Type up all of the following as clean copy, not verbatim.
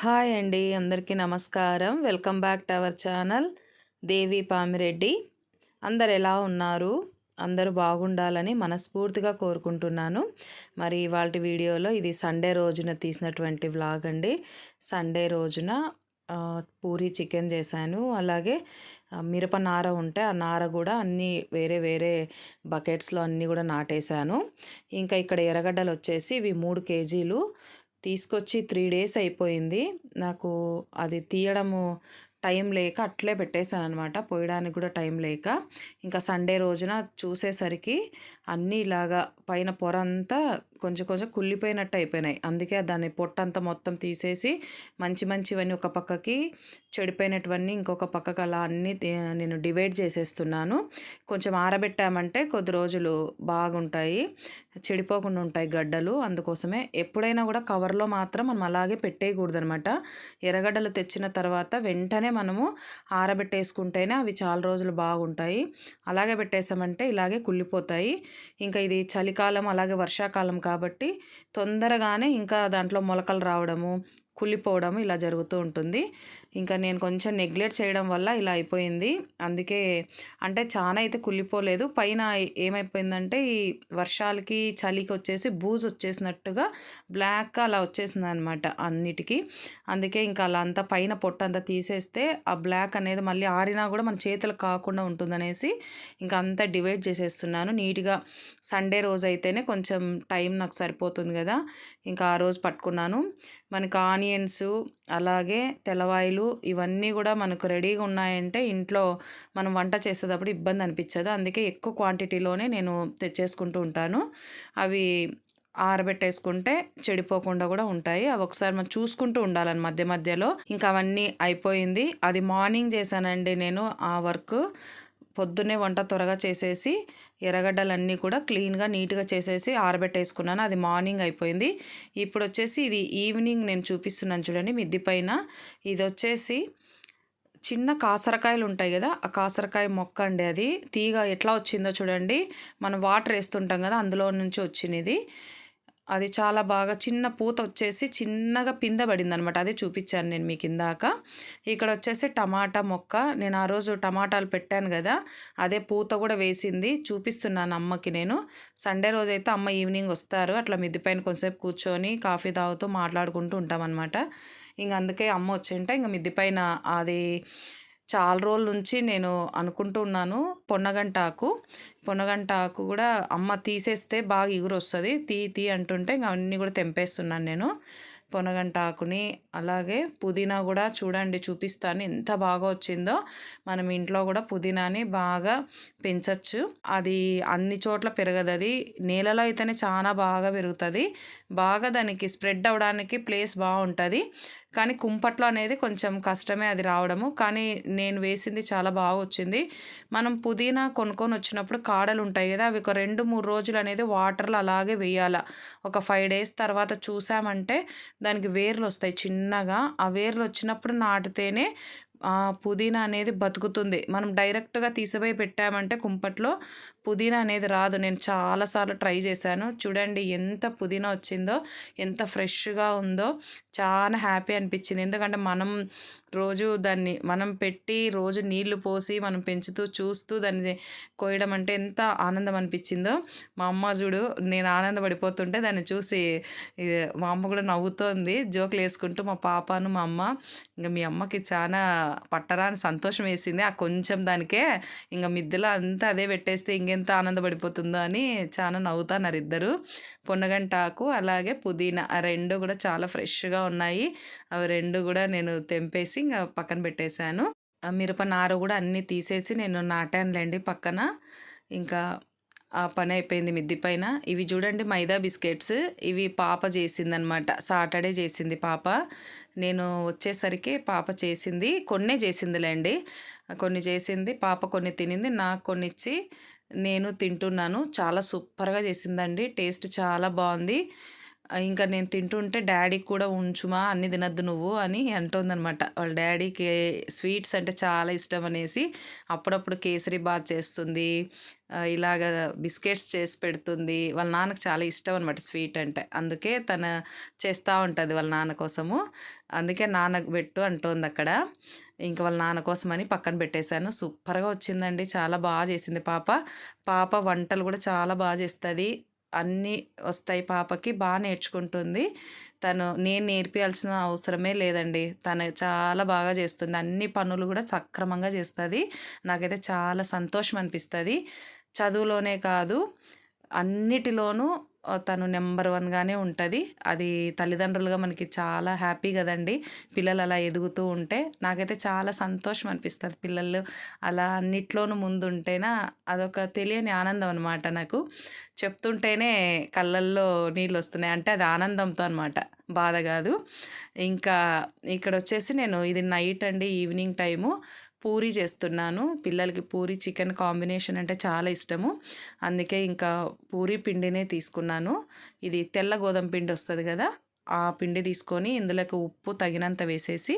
Hi అండి, అందరికీ నమస్కారం. Welcome back to our channel Devi Pamireddy. అందరు ఎలా ఉన్నారు? అందరూ బాగుండాలని మనస్ఫూర్తిగా కోరుకుంటున్నాను. మరి ఇవాల్టి వీడియోలో ఇది సండే రోజున తీసినటువంటి వ్లాగ్ అండి. సండే రోజున పూరి చికెన్ చేశాను. అలాగే మిరప నార ఉంటే ఆ నార కూడా అన్నీ వేరే వేరే బకెట్స్లో అన్నీ కూడా నాటేశాను. ఇంకా ఇక్కడ ఎర్రగడ్డలు వచ్చేసి ఇవి 3 కేజీలు తీసుకొచ్చి 3 డేస్ అయిపోయింది. నాకు అది తీయడము టైం లేక అట్లే పెట్టేశాననమాట. పోయడానికి కూడా టైం లేక. ఇంకా సండే రోజున చూసేసరికి అన్నీ ఇలాగా పైన పొర అంతా కొంచెం కొంచెం కుళ్ళిపోయినట్టు అయిపోయినాయి. అందుకే దాన్ని పొట్టంతా మొత్తం తీసేసి మంచి మంచివన్నీ ఒక పక్కకి, చెడిపోయినటువన్నీ ఇంకొక పక్కకి అలా అన్నీ నేను డివైడ్ చేసేస్తున్నాను. కొంచెం ఆరబెట్టామంటే కొద్ది రోజులు బాగుంటాయి, చెడిపోకుండా ఉంటాయి గడ్డలు. అందుకోసమే ఎప్పుడైనా కూడా కవర్లో మాత్రం మనం అలాగే పెట్టేయకూడదనమాట. ఎర్రగడ్డలు తెచ్చిన తర్వాత వెంటనే మనము ఆరబెట్టేసుకుంటేనే అవి చాలా రోజులు బాగుంటాయి. అలాగే పెట్టేసామంటే ఇలాగే కుళ్ళిపోతాయి. ఇంకా ఇది చలికాలం అలాగే వర్షాకాలం కాబట్టి తొందరగానే ఇంకా దాంట్లో మొలకలు రావడము, కుళ్ళిపోవడం ఇలా జరుగుతూ ఉంటుంది. ఇంకా నేను కొంచెం నెగ్లెక్ట్ చేయడం వల్ల ఇలా అయిపోయింది. అందుకే అంటే చాలా అయితే కుళ్ళిపోలేదు. పైన ఏమైపోయిందంటే ఈ వర్షాలకి చలికి వచ్చేసి బూజు వచ్చేసినట్టుగా బ్లాక్గా అలా వచ్చేసింది అనమాట అన్నిటికీ. అందుకే ఇంకా అలా అంతా పైన పొట్టు అంతా తీసేస్తే ఆ బ్లాక్ అనేది మళ్ళీ ఆరినా కూడా మన చేతులకు కాకుండా ఉంటుందనేసి ఇంకా అంతా డివైడ్ చేసేస్తున్నాను నీట్గా. సండే రోజు అయితేనే కొంచెం టైం నాకు సరిపోతుంది కదా, ఇంకా ఆ రోజు పట్టుకున్నాను. మనకు ఆనియన్స్ అలాగే తెల్లవాయిలు ఇవన్నీ కూడా మనకు రెడీగా ఉన్నాయంటే ఇంట్లో మనం వంట చేసేటప్పుడు ఇబ్బంది అనిపించదు. అందుకే ఎక్కువ క్వాంటిటీలోనే నేను తెచ్చేసుకుంటూ ఉంటాను. అవి ఆరబెట్టేసుకుంటే చెడిపోకుండా కూడా ఉంటాయి. అవి ఒకసారి మనం చూసుకుంటూ ఉండాలని మధ్య మధ్యలో. ఇంకా అవన్నీ అయిపోయింది. అది మార్నింగ్ చేశానండి నేను ఆ వర్క్. పొద్దున్నే వంట త్వరగా చేసేసి ఎర్రగడ్డలన్నీ కూడా క్లీన్గా నీట్గా చేసేసి ఆరబెట్టేసుకున్నాను. అది మార్నింగ్ అయిపోయింది. ఇప్పుడు వచ్చేసి ఇది ఈవినింగ్ నేను చూపిస్తున్నాను చూడండి మిద్ది పైన. ఇది వచ్చేసి చిన్న కాసరకాయలు ఉంటాయి కదా, ఆ కాసరకాయ మొక్క అండి. అది తీగ ఎట్లా వచ్చిందో చూడండి. మనం వాటర్ వేస్తుంటాం కదా, అందులో నుంచి వచ్చినది. అది చాలా బాగా చిన్న పూత వచ్చేసి చిన్నగా పిందె పడింది అనమాట. అదే చూపించాను నేను మీకు ఇందాక. ఇక్కడ వచ్చేసి టమాటా మొక్క. నేను ఆ రోజు టమాటాలు పెట్టాను కదా, అదే పూత కూడా వేసింది. చూపిస్తున్నాను అమ్మకి నేను. సండే రోజు అయితే అమ్మ ఈవినింగ్ వస్తారు. అట్లా మిద్ది పైన కొంచెంసేపు కూర్చొని కాఫీ తాగుతూ మాట్లాడుకుంటూ ఉంటామన్నమాట. ఇంక అందుకే అమ్మ వచ్చింటే ఇంక మిద్ది పైన అది చాలా రోజుల నుంచి నేను అనుకుంటూ ఉన్నాను. పొన్నగంట ఆకు కూడా అమ్మ తీసేస్తే బాగా ఇగురు వస్తుంది, తీ అంటుంటే ఇంక అవన్నీ కూడా తెంపేస్తున్నాను నేను. పొనగంట ఆకుని అలాగే పుదీనా కూడా చూడండి, చూపిస్తాను ఎంత బాగా వచ్చిందో. మనం ఇంట్లో కూడా పుదీనాని బాగా పెంచవచ్చు. అది అన్ని చోట్ల పెరగదు, అది నేలలో అయితేనే చాలా బాగా పెరుగుతుంది. బాగా దానికి స్ప్రెడ్ అవ్వడానికి ప్లేస్ బాగుంటుంది. కానీ కుంపట్లో అనేది కొంచెం కష్టమే అది రావడము. కానీ నేను వేసింది చాలా బాగా వచ్చింది. మనం పుదీనా కొనుక్కొని వచ్చినప్పుడు కాడలు ఉంటాయి కదా, అవి ఒక 2-3 రోజులు అనేది వాటర్లో అలాగే వేయాలి. ఒక 5 డేస్ తర్వాత చూసామంటే దానికి వేర్లు వస్తాయి చిన్నగా. ఆ వేర్లు వచ్చినప్పుడు నాటితేనే పుదీనా అనేది బతుకుతుంది. మనం డైరెక్ట్గా తీసిపోయి పెట్టామంటే కుంపట్లో పుదీనా అనేది రాదు. నేను చాలాసార్లు ట్రై చేశాను. చూడండి ఎంత పుదీనా వచ్చిందో, ఎంత ఫ్రెష్గా ఉందో. చాలా హ్యాపీ అనిపించింది. ఎందుకంటే మనం రోజు దాన్ని మనం పెట్టి రోజు నీళ్లు పోసి మనం పెంచుతూ చూస్తూ దాన్ని కోయడం అంటే ఎంత ఆనందం అనిపించిందో. మా అమ్మ చూడు, నేను ఆనందపడిపోతుంటే దాన్ని చూసి మా అమ్మ కూడా నవ్వుతోంది, జోకులు వేసుకుంటూ. మా పాపను మా అమ్మ ఇంకా మీ అమ్మకి చాలా పట్టరాని సంతోషం వేసింది. ఆ కొంచెం దానికే ఇంకా మిద్దెలో అంతా అదే పెట్టేస్తే ఇంకెంత ఆనందపడిపోతుందో అని చాలా నవ్వుతున్నారు ఇద్దరు. పొన్నగంట ఆకు అలాగే పుదీనా ఆ 2 కూడా చాలా ఫ్రెష్గా ఉన్నాయి. అవి 2 కూడా నేను తెంపేసి ఇంకా పక్కన పెట్టేశాను. మిరప నారు కూడా అన్నీ తీసేసి నేను నాటానులేండి పక్కన. ఇంకా ఆ పని అయిపోయింది మిద్ది పైన. ఇవి చూడండి మైదా బిస్కెట్స్. ఇవి పాప చేసిందనమాట. సాటర్డే చేసింది పాప. నేను వచ్చేసరికి పాప చేసింది. కొన్నే చేసిందిలేండి, కొన్ని చేసింది పాప, కొన్ని తినింది, నాకు కొన్ని ఇచ్చి నేను తింటున్నాను. చాలా సూపర్గా చేసిందండి. టేస్ట్ చాలా బాగుంది. ఇంకా నేను తింటుంటే డ్యాడీకి కూడా ఉంచుమా అన్నీ తినొద్దు నువ్వు అని అంటుందనమాట. వాళ్ళ డ్యాడీకి స్వీట్స్ అంటే చాలా ఇష్టం అనేసి అప్పుడప్పుడు కేసరి బాత్ చేస్తుంది. ఇలాగ బిస్కెట్స్ చేసి పెడుతుంది. వాళ్ళ నాన్నకి చాలా ఇష్టం అనమాట స్వీట్ అంటే. అందుకే తను చేస్తా ఉంటది వాళ్ళ నాన్న కోసము. అందుకే నాన్నకు పెట్టు అంటోందక్కడ. ఇంక వాళ్ళ నాన్న కోసమని పక్కన పెట్టేశాను. సూపర్‌గా వచ్చిందండి. చాలా చేసింది పాప. పాప వంటలు కూడా చాలా చేస్తది. అన్నీ వస్తాయి పాపకి. నేర్చుకుంటుంది. నేను నేర్పియాల్సిన అవసరమే లేదండి. తను చాలా బాగా చేస్తుంది. అన్ని పనులు కూడా సక్రమంగా చేస్తది. నాకైతే చాలా సంతోషం అనిపిస్తది. చదువులోనే కాదు, అన్నిటిలోనూ తను నంబర్ 1గానే ఉంటది. అది తల్లిదండ్రులుగా మనకి చాలా హ్యాపీ గదండీ! పిల్లలు అలా ఎదుగుతూ ఉంటే. నాకైతే చాలా సంతోషం అనిపిస్తది. పిల్లలు అలా అన్నిట్లోనూ ముందుంటేనా అదొక తెలియని ఆనందం అనమాట నాకు. చెప్తుంటేనే కళ్ళల్లో నీళ్ళొస్తున్నాయి. అంటే అది ఆనందంతో అనమాట. బాధ గాదు. ఇంకా ఇక్కడొచ్చేసి నేను ఇది నైట్ అండి, ఈవినింగ్ టైము పూరి చేస్తున్నాను. పిల్లలకి పూరి చికెన్ కాంబినేషన్ అంటే చాలా ఇష్టము. అందుకే ఇంకా పూరి పిండినే తీసుకున్నాను. ఇది తెల్ల గోధుమ పిండి వస్తది గదా! ఆ పిండి తీసుకొని ఇందులోకి ఉప్పు తగినంత వేసేసి,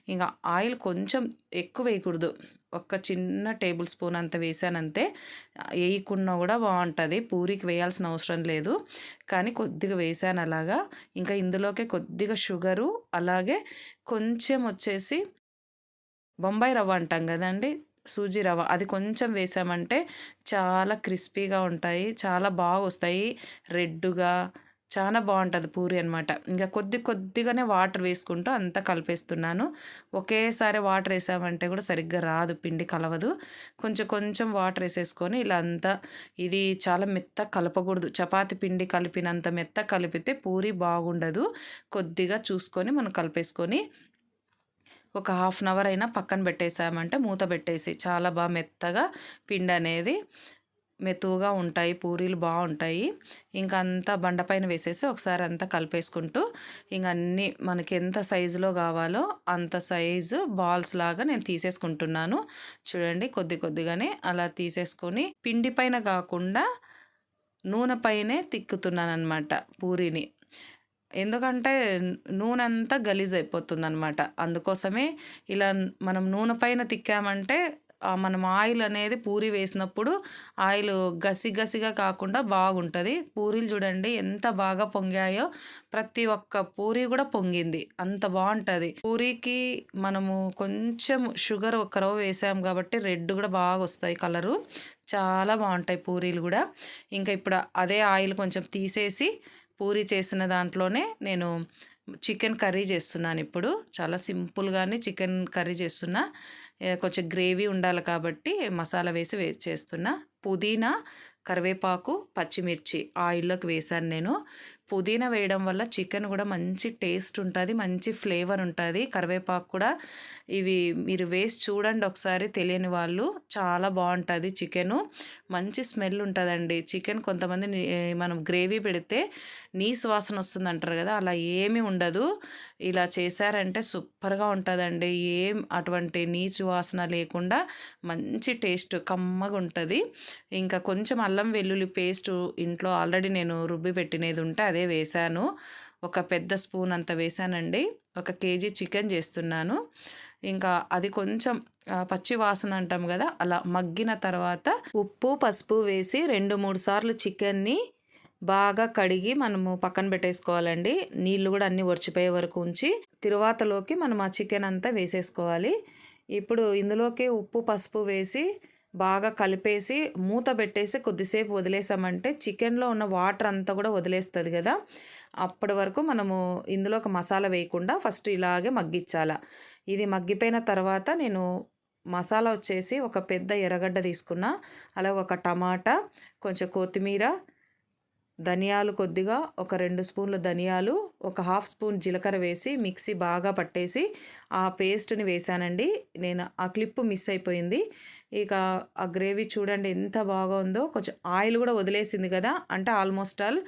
ఇంక ఆయిల్ కొంచెం ఎక్కువ వేయకూడదు. ఒక చిన్న టేబుల్ స్పూన్ అంత వేసానంతే. ఏయకున్నా గూడా బావుంటది. పూరికి వేయాల్సిన అవసరం లేదు. కానీ కొద్దిగా వేసాను అలాగా. ఇంకా ఇందులోకే కొద్దిగా షుగరు, అలాగే కొంచెం వచ్చేసి బొంబాయి రవ్వ అంటాం గదండీ! సూజీ రవ్వ. అది కొంచెం వేసామంటే చాలా క్రిస్పీగా ఉంటాయి. చాలా బాగొస్తాయి. రెడ్డుగా చానా బావుంటది పూరి అనమాట. ఇంక కొద్దిగానే వాటర్ వేసుకుంటూ అంతా కలిపేస్తున్నాను. ఒకేసారి వాటర్ ఏసామంటే గూడా సరిగ్గా రాదు. పిండి కలవదు. కొంచెం కొంచెం వాటర్ ఏసేసుకొని ఇలా అంతా ఇది చాలా మెత్తగా కలపకూడదు. చపాతీ పిండి కలిపినంత మెత్తగా కలిపితే పూరి బాగుండదు. కొద్దిగా చూసుకొని మనం కలిపేసుకొని ఒక హాఫ్ అన్ అవర్ అయినా పక్కన పెట్టేసామంటే మూత పెట్టేసి చాలా మెత్తగా పిండనేది మెతువుగా ఉంటాయి. పూరీలు బావుంటాయి. ఇంక అంతా బండపైన వేసేసి ఒకసారి అంతా కలిపేసుకుంటూ ఇంక అన్నీ మనకి ఎంత సైజులో కావాలో అంత సైజు బాల్స్ లాగా నేను తీసేసుకుంటున్నాను. చూడండి కొద్దిగానే అలా తీసేసుకొని పిండి పైన కాకుండా నూనె పైనే తిక్కుతున్నాననమాట పూరీని. ఎందుకంటే నూనంతా గలీజయిపోతుందనమాట. అందుకోసమే ఇలా మనం నూనె పైన తిక్కామంటే మనం ఆయిల్ అనేది పూరి వేసినప్పుడు ఆయిలు గసిగా కాకుండా బాగుంటది. పూరీలు చూడండి ఎంత బాగా పొంగాయో. ప్రతి ఒక్క పూరి గూడా పొంగింది. అంత బావుంటది. పూరీకి మనము కొంచెం షుగర్ ఒక రవ్వ వేసాం గాబట్టి రెడ్ గూడా బాగొస్తాయి కలరు. చాలా బావుంటాయి పూరీలు గూడా. ఇంకా ఇప్పుడు అదే ఆయిల్ కొంచెం తీసేసి పూరి చేసిన దాంట్లోనే నేను చికెన్ కర్రీ చేస్తున్నానిప్పుడు. చాలా సింపుల్‌గానే చికెన్ కర్రీ చేస్తున్నా. కొంచెం గ్రేవీ ఉండాలి కాబట్టి మసాలా వేసి చేస్తున్నా. పుదీనా, కరివేపాకు, పచ్చిమిర్చి ఆయిల్లోకి వేశాను నేను. పుదీనా వేయడం వల్ల చికెన్ కూడా మంచి టేస్ట్ ఉంటది. మంచి ఫ్లేవర్ ఉంటది. కరివేపాకు కూడా ఇవి మీరు వేసి చూడండి ఒకసారి తెలియని వాళ్ళు. చాలా బావుంటది చికెను. మంచి స్మెల్ ఉంటదండి. చికెన్ కొంతమంది మనం గ్రేవీ పెడితే నీసు వాసన వస్తుందంటారు కదా! అలా ఏమీ ఉండదు. ఇలా చేశారంటే సూపర్‌గా ఉంటదండి. అటువంటి నీచు వాసన లేకుండా మంచి టేస్ట్ కమ్మగుంటది. ఇంకా కొంచెం అల్లం వెల్లుల్లి పేస్టు ఇంట్లో ఆల్రెడీ నేను రుబ్బి పెట్టినది ఉంటే అదే వేశాను. ఒక పెద్ద స్పూన్ అంత వేశానండి. 1 కేజీ చికెన్ చేస్తున్నాను. ఇంకా అది కొంచెం పచ్చి వాసన అంటాం కదా! అలా మగ్గిన తర్వాత ఉప్పు, పసుపు వేసి 2, 3 సార్లు చికెన్‌ని బాగా కడిగి మనము పక్కన పెట్టేసుకోవాలండి. నీళ్ళు కూడా అన్నీ ఒడిచిపోయే వరకు ఉంచి, తిరువాతలోకి మనం ఆ చికెన్ అంతా వేసేసుకోవాలి. ఇప్పుడు ఇందులోకి ఉప్పు, పసుపు వేసి బాగా కలిపేసి మూత పెట్టేసి కొద్దిసేపు వదిలేసామంటే చికెన్‌లో ఉన్న వాటర్ అంతా కూడా వదిలేస్తది కదా! అప్పటి వరకు మనము ఇందులో ఒక మసాలా వేయకుండా ఫస్ట్ ఇలాగే మగ్గిచ్చాల. ఇది మగ్గిపోయిన తర్వాత నేను మసాలా వచ్చేసి ఒక పెద్ద ఎర్రగడ్డ తీసుకున్నా. అలాగే ఒక టమాటా, కొంచెం కొత్తిమీర, ధనియాలు కొద్దిగా ఒక 2 స్పూన్లు ధనియాలు, ఒక హాఫ్ స్పూన్ జీలకర్ర వేసి మిక్సీ బాగా పట్టేసి ఆ పేస్ట్‌ని వేశానండి. నేను ఆ క్లిప్ మిస్ అయిపోయింది. ఇక ఆ గ్రేవీ చూడండి ఎంత బాగా ఉందో. కొంచెం ఆయిల్ కూడా వదిలేసింది కదా! అంటే ఆల్మోస్ట్ ఆల్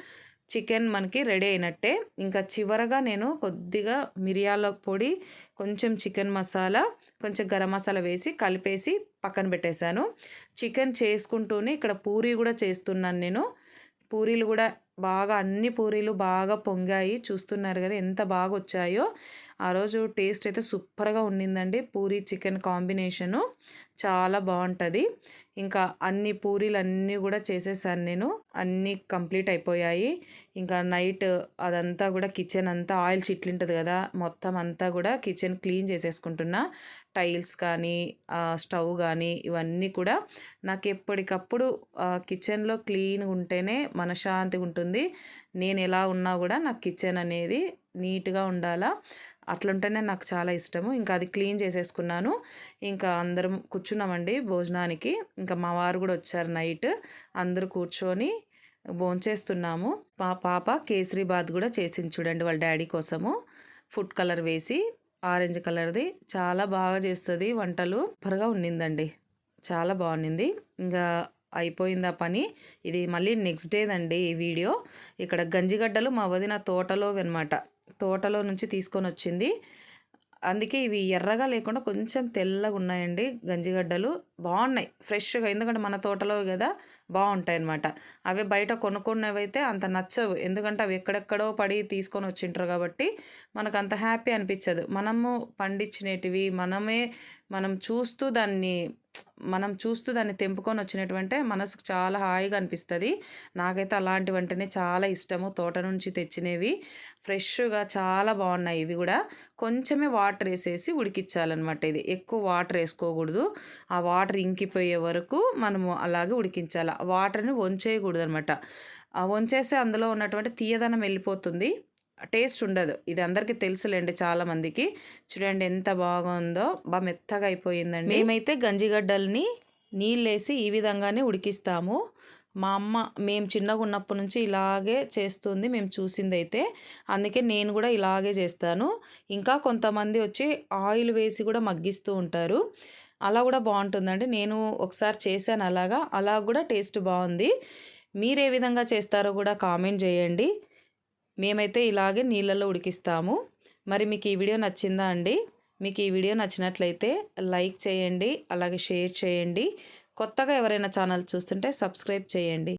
చికెన్ మనకి రెడీ అయినట్టే. ఇంకా చివరగా నేను కొద్దిగా మిరియాల పొడి, కొంచెం చికెన్ మసాలా, కొంచెం గరం మసాలా వేసి కలిపేసి పక్కన పెట్టేశాను. చికెన్ చేసుకుంటూనే ఇక్కడ పూరి కూడా చేస్తున్నాను నేను. పూరీలు కూడా బాగా అన్ని పూరీలు బాగా పొంగాయి. చూస్తున్నారు కదా ఎంత బాగా వచ్చాయో. ఆ రోజు టేస్ట్ అయితే సూపర్‌గా ఉండిందండి. పూరి చికెన్ కాంబినేషను చాలా బావుంటది. ఇంకా అన్ని పూరీలన్నీ గూడా చేసేసాను నేను. అన్నీ కంప్లీట్ అయిపోయాయి. ఇంకా నైట్ అదంతా గూడా కిచెన్ అంతా ఆయిల్ చిట్లింటది గదా! మొత్తం అంతా గూడా కిచెన్ క్లీన్ చేసేసుకుంటున్నా. టైల్స్ కానీ, స్టవ్ గానీ ఇవన్నీ కూడా నాకెప్పటికప్పుడు కిచెన్‌లో క్లీన్‌గుంటేనే మనశ్శాంతిగుంటుంది. నేనెలా ఉన్నా గూడా నాకు కిచెన్ అనేది నీట్‌గా ఉండాలా. అట్లుంటేనే నాకు చాలా ఇష్టము. ఇంకా అది క్లీన్ చేసేసుకున్నాను. ఇంకా అందరం కూర్చున్నామండి భోజనానికి. ఇంకా మా వారు గూడా వచ్చారు నైట్. అందరూ కూర్చొని భోంచేస్తున్నాము. మా పాప కేసరి బాత్ గూడా చేసింది చూడండి వాళ్ళ డ్యాడీ కోసము. ఫుడ్ కలర్ వేసి ఆరెంజ్ కలర్‌ది చాలా బాగా చేస్తది వంటలు. సూపర్‌గా ఉండిందండి. చాలా బావుండింది. ఇంగా అయిపోయింది ఆ పని. ఇది మళ్ళీ నెక్స్ట్ డేదండి ఈ వీడియో. ఇక్కడ గంజిగడ్డలు మా వదిన తోటలోవనమాట. తోటలో నుంచి తీసుకొనొచ్చింది. అందుకే ఇవి ఎర్రగా లేకుండా కొంచెం తెల్లగున్నాయండి గంజిగడ్డలు. బావున్నాయి ఫ్రెష్‌గా. ఎందుకంటే మన తోటలోవి గదా! బావుంటాయనమాట. అవే బయట కొనుక్కున్నవైతే అంత నచ్చవు. ఎందుకంటే అవి ఎక్కడెక్కడో పడి తీసుకొనొచ్చింటారు గాబట్టి మనకంత హ్యాపీ అనిపిచ్చదు. మనము పండించినేటివి మనం చూస్తూ దాన్ని తెంపుకొనొచ్చినటువంటే మనసుకు చాలా హాయిగా అనిపిస్తది. నాకైతే అలాంటివంటేనే చాలా ఇష్టము. తోట నుంచి తెచ్చినవి. ఫ్రెష్‌గా చాలా బావున్నాయి ఇవి గూడా. కొంచెమే వాటరేసేసి ఉడికిచ్చాలనమాట ఇది. ఎక్కువ వాటరేసుకోగూడదు. ఆ వాటర్ ఇంకిపోయే వరకు మనము అలాగే ఉడికించాల. వాటర్‌ని వంచేయగూడదనమాట. వంచేస్తే అందులో ఉన్నటువంటి తీయదనం వెళ్ళిపోతుంది. టేస్ట్ ఉండదు. ఇది అందరికీ తెలుసులెండి చాలామందికి. చూడండి ఎంత బాగుందో. మెత్తగా అయిపోయిందండి. మేమైతే గంజిగడ్డల్ని నీళ్ళేసి ఈ విధంగానే ఉడికిస్తాము. మా అమ్మ మేము చిన్నగున్నప్పటి నుంచి ఇలాగే చేస్తుంది మేము చూసిందైతే. అందుకే నేను గూడా ఇలాగే చేస్తాను. ఇంకా కొంతమంది వచ్చి ఆయిల్ వేసి గూడా మగ్గిస్తూ ఉంటారు. అలా గూడా బావుంటుందండి. నేను ఒకసారి చేశాను అలాగా. అలా గూడా టేస్ట్ బావుంది. మీరే విధంగా చేస్తారో గూడా కామెంట్ జేయండి. మేమైతే ఇలాగే నీళ్ళలో ఉడికిస్తాము. మరి మీకు ఈ వీడియో నచ్చిందా అండి? మీకు ఈ వీడియో నచ్చినట్లయితే లైక్ చేయండి. అలాగే షేర్ చేయండి. కొత్తగా ఎవరైనా ఛానల్ చూస్తుంటే సబ్స్క్రైబ్ చేయండి.